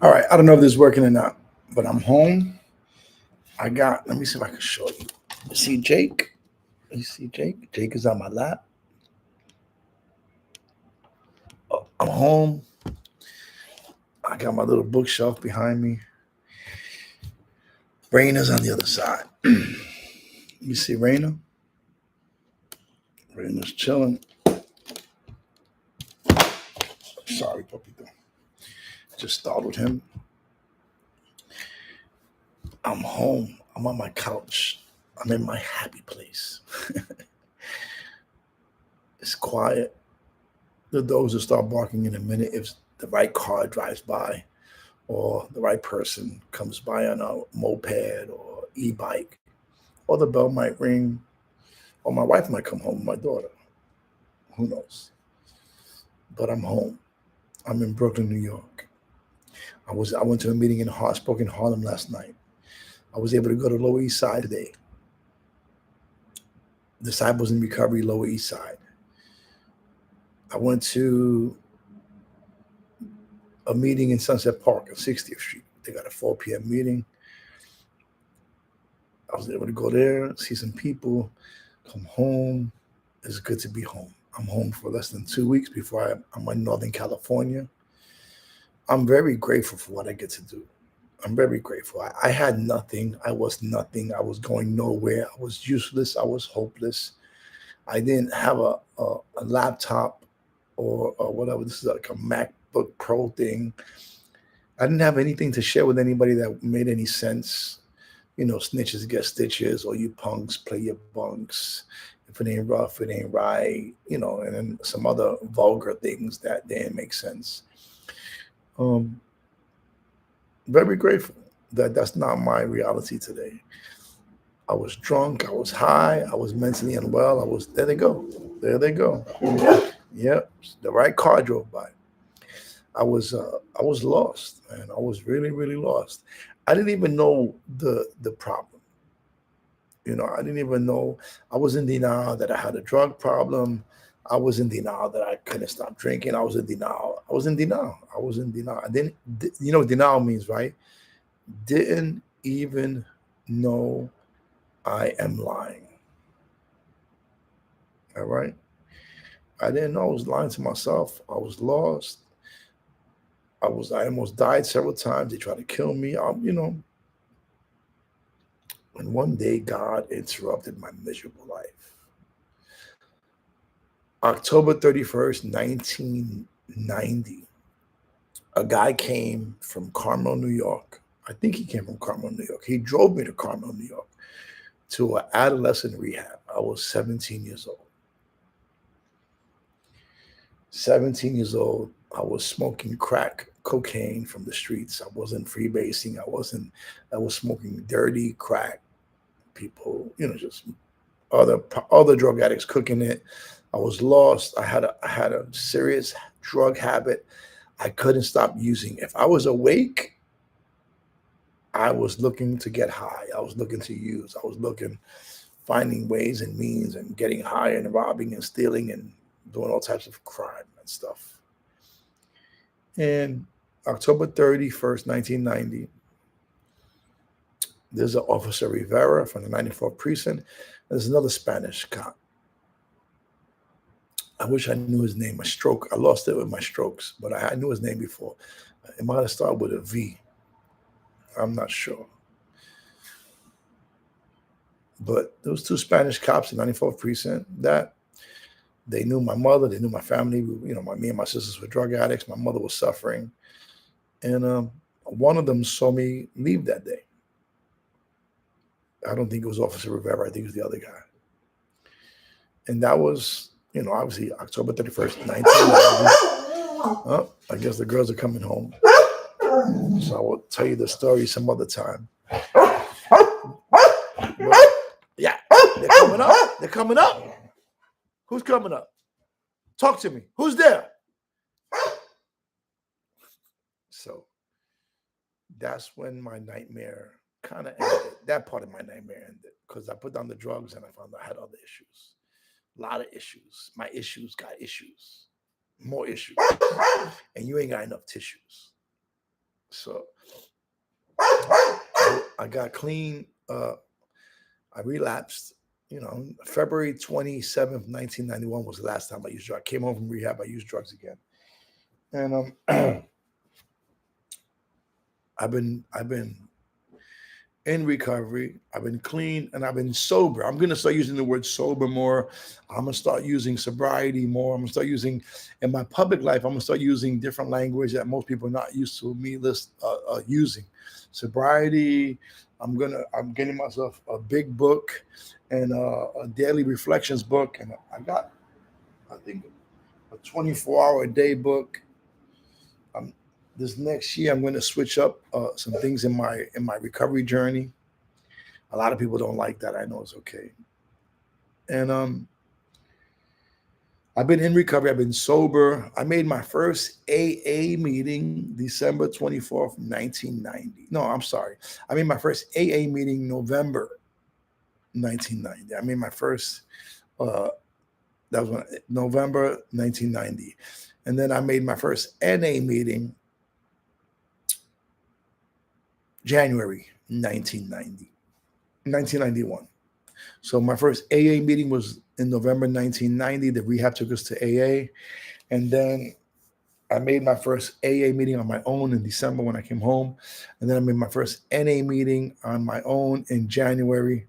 All right, I don't know if this is working or not, but I'm home. Let me see if I can show you. You see Jake? You see Jake? Jake is on my lap. Oh, I'm home. I got my little bookshelf behind me. Raina's on the other side. You see Raina? Raina's chilling. Sorry, puppy. Just startled him. I'm home. I'm on my couch. I'm in my happy place. It's quiet. The dogs will start barking in a minute if the right car drives by or the right person comes by on a moped or e-bike, or the bell might ring, or my wife might come home with my daughter. Who knows? But I'm home. I'm in Brooklyn, New York. I went to a meeting in spoke in Harlem last night. I was able to go to Lower East Side today. Disciples in Recovery, Lower East Side. I went to a meeting in Sunset Park on 60th Street. They got a 4 p.m. meeting. I was able to go there, see some people, come home. It's good to be home. I'm home for less than 2 weeks before I'm in Northern California. I'm very grateful for what I get to do. I'm very grateful. I had nothing. I was nothing. I was going nowhere. I was useless. I was hopeless. I didn't have a laptop or whatever. This is like a MacBook Pro thing. I didn't have anything to share with anybody that made any sense. Snitches get stitches, or you punks play your bunks. If it ain't rough, it ain't right. And then some other vulgar things that didn't make sense. Um, Very grateful that that's not my reality today. I was drunk, I was high, I was mentally unwell. I was there. They go, there they go. Yep, the right car drove by. I was lost, man. I was really, really lost. I didn't even know the problem. I didn't even know. I was in denial that I had a drug problem. I was in denial that I couldn't stop drinking. I was in denial. I was in denial. I was in denial. I didn't, what denial means, right? Didn't even know I am lying. All right. I didn't know I was lying to myself. I was lost. I almost died several times. They tried to kill me. And one day God interrupted my miserable life. October 31st, 1990, a guy came from Carmel, New York. I think he came from Carmel, New York. He drove me to Carmel, New York to an adolescent rehab. I was 17 years old. 17 years old, I was smoking crack cocaine from the streets. I wasn't freebasing. I was smoking dirty crack. People, just other drug addicts cooking it. I was lost. I had a serious drug habit. I couldn't stop using. If I was awake, I was looking to get high. I was looking to use. I was finding ways and means and getting high and robbing and stealing and doing all types of crime and stuff. And October 31st, 1990, there's an Officer Rivera from the 94th Precinct. There's another Spanish cop. I wish I knew his name. My stroke, I lost it with my strokes, but I knew his name before. It might have started with a V. I'm not sure. But those two Spanish cops in 94th Precinct, that they knew my mother, they knew my family. Me and my sisters were drug addicts. My mother was suffering. And one of them saw me leave that day. I don't think it was Officer Rivera. I think it was the other guy. And that was, obviously October 31st, 1990. Oh, I guess the girls are coming home. So I will tell you the story some other time. But, yeah, they're coming up. They're coming up. Who's coming up? Talk to me. Who's there? So that's when my nightmare kind of ended. That part of my nightmare ended because I put down the drugs and I found I had other issues. A lot of issues. My issues got issues. More issues. And you ain't got enough tissues. So I got clean. I relapsed. February 27th, 1991 was the last time I used drugs. I came home from rehab. I used drugs again, and I've been in recovery. I've been clean and I've been sober. I'm gonna start using the word sober more. I'm gonna start using sobriety more. I'm gonna start using in my public life. I'm gonna start using different language that most people are not used to me using. Sobriety. I'm getting myself a big book and a daily reflections book, and I got I think a 24-hour a day book. This next year I'm going to switch up some things in my recovery journey. A lot of people don't like that. I know it's okay. And I've been in recovery. I've been sober. I made my first AA meeting December 24th, 1990. No, I'm sorry. I made my first AA meeting November 1990. I made my first that was November 1990. And then I made my first NA meeting January 1991. So my first AA meeting was in November 1990. The rehab took us to AA. And then I made my first AA meeting on my own in December when I came home. And then I made my first NA meeting on my own in January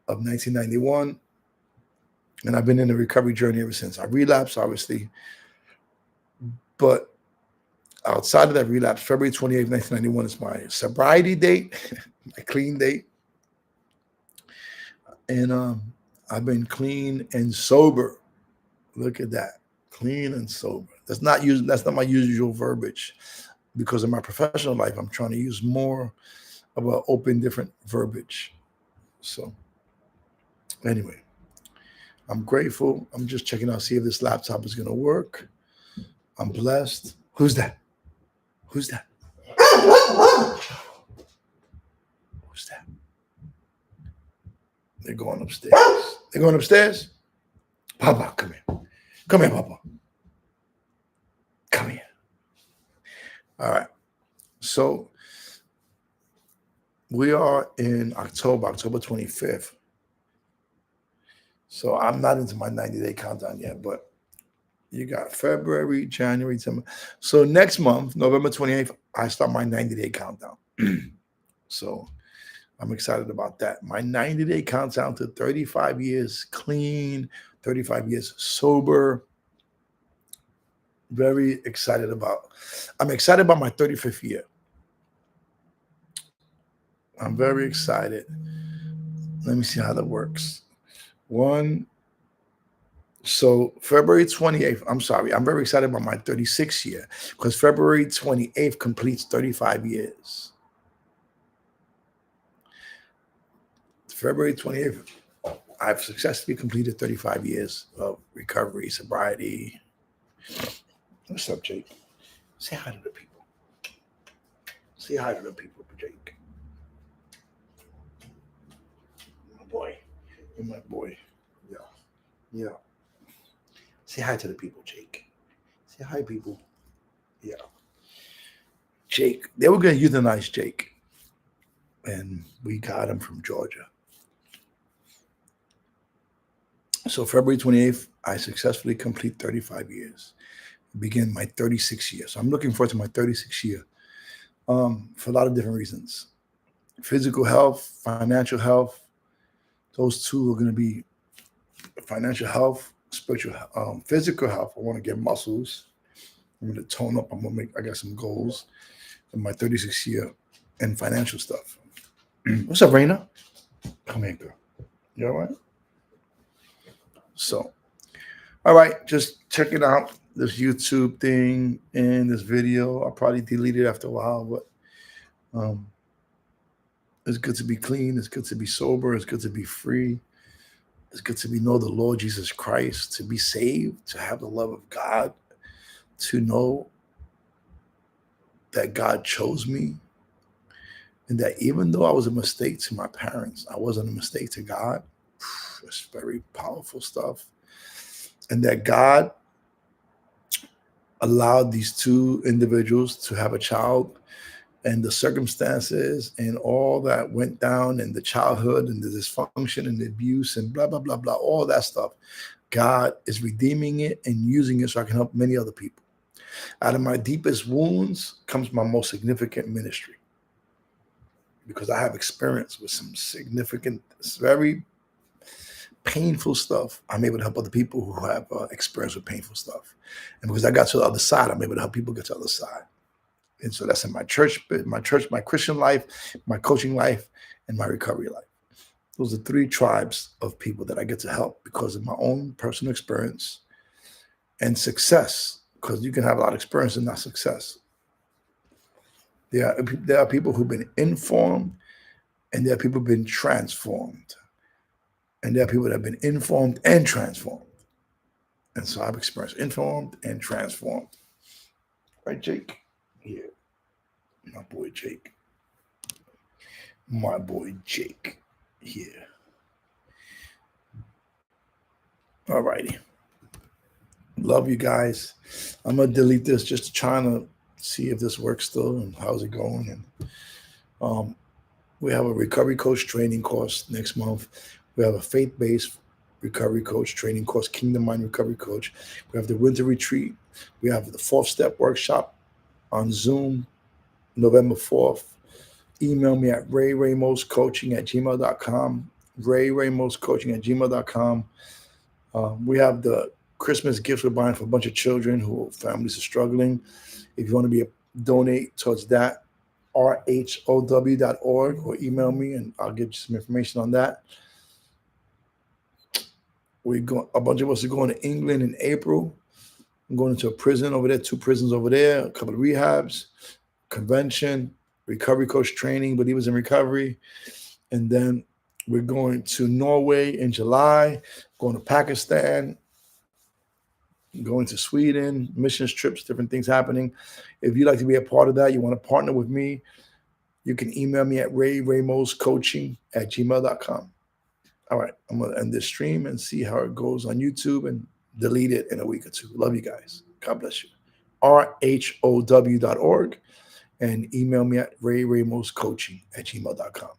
of 1991. And I've been in a recovery journey ever since. I relapsed, obviously. But outside of that relapse, February 28th, 1991 is my sobriety date, my clean date. And I've been clean and sober. Look at that. Clean and sober. That's not my usual verbiage. Because in my professional life, I'm trying to use more of an open, different verbiage. So anyway, I'm grateful. I'm just checking out, see if this laptop is going to work. I'm blessed. Who's that? Who's that? Who's that? They're going upstairs. They're going upstairs? Papa, come here. Come here, Papa. Come here. All right. So we are in October 25th. So I'm not into my 90-day countdown yet, but you got February, January, December. So next month, November 28th, I start my 90-day countdown. So I'm excited about that. My 90-day countdown to 35 years clean, 35 years sober. Very excited about. I'm excited about my 35th year. I'm very excited. Let me see how that works. So February 28th, I'm very excited about my 36th year because February 28th completes 35 years. February 28th, I've successfully completed 35 years of recovery, sobriety. What's up, Jake? Say hi to the people. Say hi to the people, Jake. My boy. You're my boy. Yeah. Yeah. Say hi to the people, Jake. Say hi, people. Yeah. Jake. They were going to euthanize Jake. And we got him from Georgia. So February 28th, I successfully complete 35 years. Begin my 36th year. So I'm looking forward to my 36th year for a lot of different reasons. Physical health, financial health. Those two are going to be financial health, spiritual, physical health. I want to get muscles. I'm going to tone up. I got some goals for my 36th year and financial stuff. What's up, Raina? Come here, girl. You all right? So, all right, just checking out this YouTube thing and this video. I'll probably delete it after a while, but it's good to be clean. It's good to be sober. It's good to be free. It's good to know the Lord Jesus Christ, to be saved, to have the love of God, to know that God chose me, and that even though I was a mistake to my parents, I wasn't a mistake to God. It's very powerful stuff. And that God allowed these two individuals to have a child, and the circumstances and all that went down, and the childhood and the dysfunction and the abuse and blah, blah, blah, blah, all that stuff. God is redeeming it and using it so I can help many other people. Out of my deepest wounds comes my most significant ministry, because I have experience with some significant, very painful stuff. I'm able to help other people who have experience with painful stuff. And because I got to the other side, I'm able to help people get to the other side. And so that's in my church, my Christian life, my coaching life, and my recovery life. Those are three tribes of people that I get to help because of my own personal experience and success, because you can have a lot of experience and not success. There are people who've been informed, and there are people who've been transformed. And there are people that have been informed and transformed. And so I've experienced informed and transformed. Right, Jake? Yeah. My boy Jake. My boy Jake. Yeah. All righty. Love you guys. I'm going to delete this just trying to see if this works still and how's it going. And we have a recovery coach training course next month. We have a faith-based recovery coach training course, Kingdom Mind Recovery Coach. We have the winter retreat. We have the 4th Step workshop on Zoom, November 4th. Email me at rayramoscoaching@gmail.com, rayramoscoaching@gmail.com. We have the Christmas gifts we're buying for a bunch of children who families are struggling. If you want to donate towards that, rhow.org, or email me and I'll get you some information on that. A bunch of us are going to England in April. I'm going into a prison over there, 2 prisons over there, a couple of rehabs, convention, recovery coach training, believers in recovery. And then we're going to Norway in July, going to Pakistan, going to Sweden, missions trips, different things happening. If you'd like to be a part of that, you want to partner with me, you can email me at rayramoscoaching@gmail.com. All right, I'm going to end this stream and see how it goes on YouTube and delete it in a week or 2. Love you guys. God bless you. rhow.org, and email me at rayramoscoaching@gmail.com.